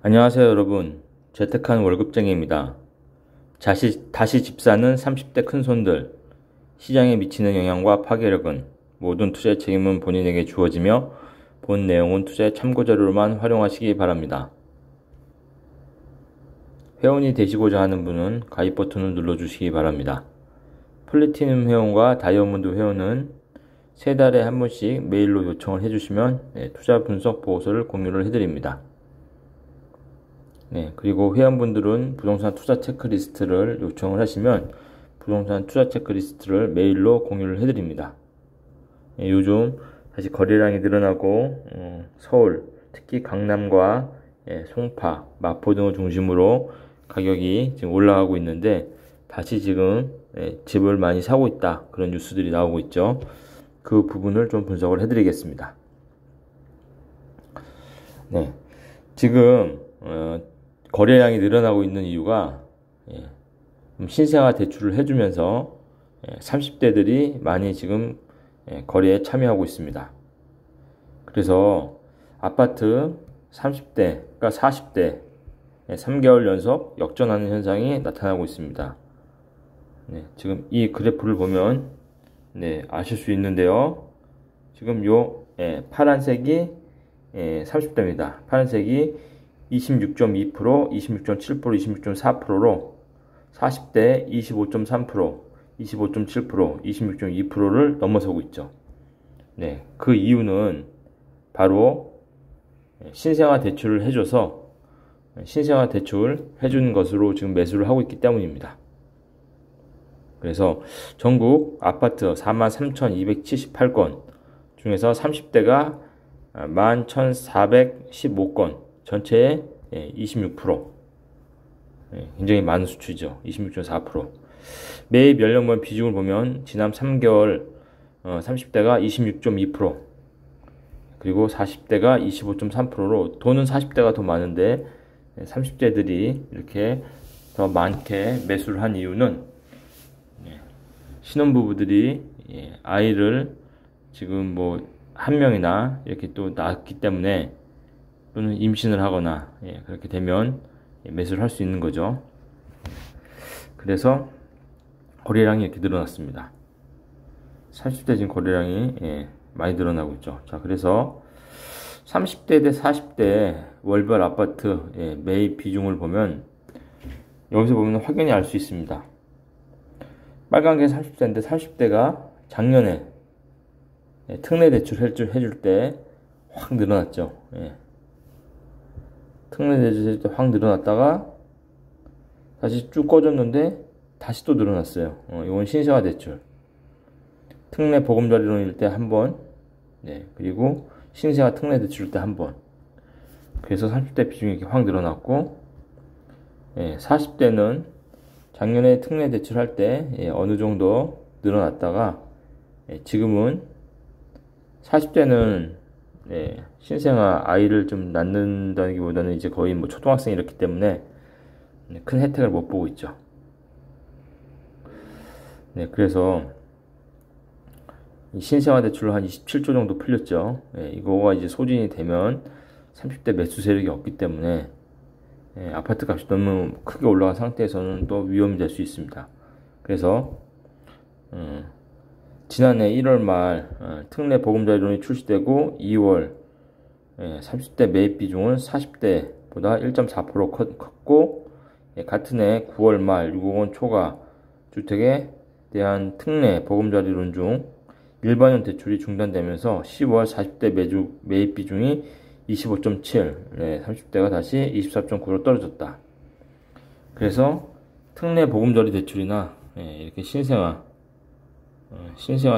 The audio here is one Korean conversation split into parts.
안녕하세요 여러분. 재택한 월급쟁이입니다. 다시 집 사는 30대 큰손들. 시장에 미치는 영향과 파괴력은 모든 투자의 책임은 본인에게 주어지며 본 내용은 투자의 참고자료로만 활용하시기 바랍니다. 회원이 되시고자 하는 분은 가입 버튼을 눌러주시기 바랍니다. 플래티넘 회원과 다이아몬드 회원은 3달에 한 번씩 메일로 요청을 해주시면 투자 분석 보고서를 공유를 해드립니다. 그리고 회원분들은 부동산 투자 체크리스트를 요청을 하시면 부동산 투자 체크리스트를 메일로 공유를 해드립니다. 요즘 다시 거래량이 늘어나고 서울, 특히 강남과 송파, 마포 등을 중심으로 가격이 지금 올라가고 있는데 다시 지금 집을 많이 사고 있다, 그런 뉴스들이 나오고 있죠. 그 부분을 좀 분석을 해드리겠습니다. 지금 거래량이 늘어나고 있는 이유가 신생아 대출을 해주면서 30대들이 많이 지금 거래에 참여하고 있습니다. 그래서 아파트 30대가 40대 3개월 연속 역전하는 현상이 나타나고 있습니다. 지금 이 그래프를 보면 아실 수 있는데요. 지금 요 파란색이 30대입니다. 파란색이 26.2%, 26.7%, 26.4%로 40대 25.3%, 25.7%, 26.2%를 넘어서고 있죠. 그 이유는 바로 신생아 대출을 해줘서 신생아 대출 해준 것으로 지금 매수를 하고 있기 때문입니다. 그래서 전국 아파트 43,278건 중에서 30대가 11,415건, 전체의 26%, 굉장히 많은 수치죠. 26.4%. 매입 연령별 비중을 보면 지난 3개월 30대가 26.2%, 그리고 40대가 25.3%로 돈은 40대가 더 많은데 30대들이 이렇게 더 많게 매수를 한 이유는 신혼부부들이 아이를 지금 뭐 한 명이나 이렇게 또 낳았기 때문에, 또는 임신을 하거나 그렇게 되면 매수를 할 수 있는 거죠. 그래서 거래량이 이렇게 늘어났습니다. 30대 지금 거래량이 많이 늘어나고 있죠. 자, 그래서 30대 대 40대 월별 아파트 매입 비중을 보면 여기서 보면 확연히 알 수 있습니다. 빨간 게 30대인데 30대가 작년에 특례 대출 해줄 때 확 늘어났죠. 특례 대출 때 확 늘어났다가 다시 쭉 꺼졌는데 다시 또 늘어났어요. 이건 신생아 대출. 특례 보금자리론일 때 한 번, 그리고 신생아 특례 대출일 때 한 번. 그래서 30대 비중이 이렇게 확 늘어났고, 40대는 작년에 특례 대출할 때 어느 정도 늘어났다가 지금은 40대는 신생아 아이를 좀 낳는다기보다는 이제 거의 뭐 초등학생이었기 때문에 큰 혜택을 못 보고 있죠. 그래서 신생아 대출로 한 27조 정도 풀렸죠. 이거가 이제 소진이 되면 30대 매수 세력이 없기 때문에 아파트 값이 너무 크게 올라간 상태에서는 또 위험이 될 수 있습니다. 그래서 지난해 1월 말 특례 보금자리론이 출시되고 2월 30대 매입 비중은 40대보다 1.4% 컸고, 같은 해 9월 말 6억 원 초과 주택에 대한 특례 보금자리론 중 일반형 대출이 중단되면서 10월 40대 매입 비중이 25.7, 30대가 다시 24.9로 떨어졌다. 그래서 특례 보금자리 대출이나 이렇게 신생아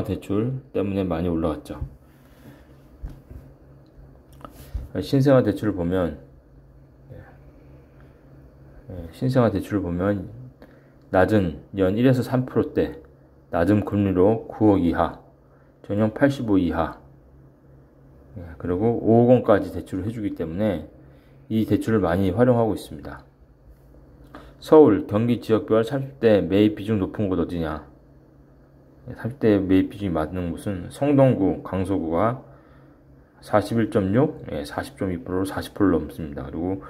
대출 때문에 많이 올라갔죠. 신생아 대출을 보면 낮은 연 1에서 3%대 낮은 금리로 9억 이하, 전용 85 이하, 그리고 5억 원까지 대출을 해주기 때문에 이 대출을 많이 활용하고 있습니다. 서울, 경기 지역별 30대 매입 비중 높은 곳 어디냐? 30대 매입 비중이 많은 곳은 성동구, 강서구가 41.6, 40.2%로 40%를 넘습니다. 그리고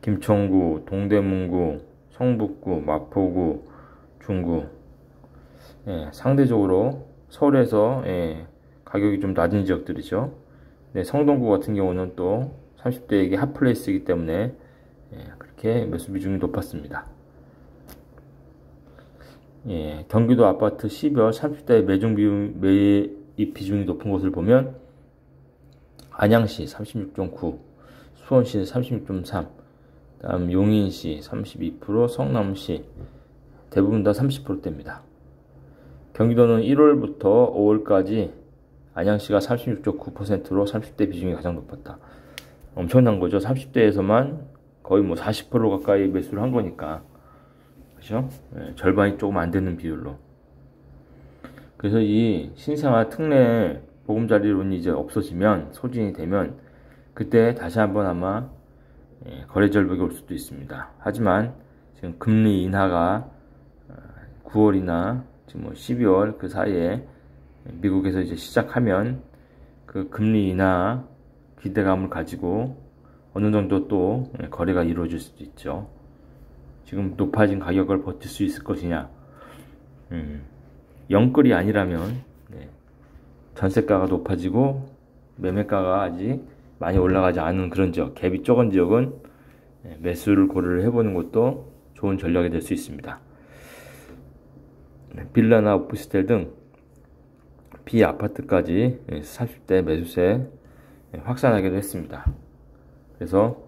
김천구, 동대문구, 성북구, 마포구, 중구. 상대적으로 서울에서 가격이 좀 낮은 지역들이죠. 네, 성동구 같은 경우는 또 30대에게 핫플레이스이기 때문에 그렇게 매수 비중이 높았습니다. 경기도 아파트 12월 30대 매입 비중이 높은 곳을 보면 안양시 36.9, 수원시 36.3, 다음 용인시 32%, 성남시 대부분 다 30%대입니다. 경기도는 1월부터 5월까지 안양시가 36.9%로 30대 비중이 가장 높았다. 엄청난 거죠. 30대에서만 거의 뭐 40% 가까이 매수를 한 거니까. 그죠? 절반이 조금 안 되는 비율로. 그래서 이 신생아 특례 보금자리론이 이제 없어지면, 소진이 되면, 그때 다시 한번 아마 거래 절벽이 올 수도 있습니다. 하지만 지금 금리 인하가 9월이나 지금 뭐 12월 그 사이에 미국에서 이제 시작하면 그 금리 인하 기대감을 가지고 어느 정도 또 거래가 이루어질 수도 있죠. 지금 높아진 가격을 버틸 수 있을 것이냐. 영끌이 아니라면 전세가가 높아지고 매매가가 아직 많이 올라가지 않은 그런 지역, 갭이 적은 지역은 매수를 고려를 해보는 것도 좋은 전략이 될 수 있습니다. 빌라나 오피스텔 등 비아파트까지 30대 매수세 확산하기도 했습니다. 그래서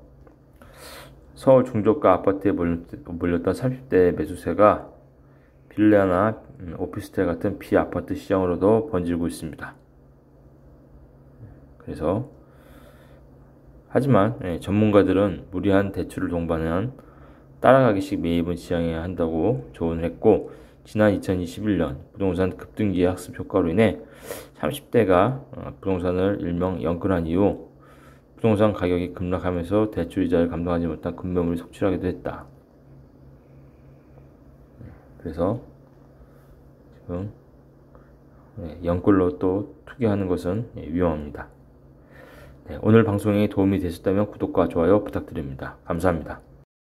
서울 중저가 아파트에 몰렸던 30대 매수세가 빌라나 오피스텔 같은 비아파트 시장으로도 번지고 있습니다. 그래서 하지만 전문가들은 무리한 대출을 동반한 따라가기식 매입은 지양해야 한다고 조언을 했고, 지난 2021년 부동산 급등기의 학습 효과로 인해 30대가 부동산을 일명 영끌한 이후 부동산 가격이 급락하면서 대출이자를 감당하지 못한 급매물이 속출하기도 했다. 그래서 지금 영끌로 또 투기하는 것은 위험합니다. 오늘 방송이 도움이 되셨다면 구독과 좋아요 부탁드립니다. 감사합니다.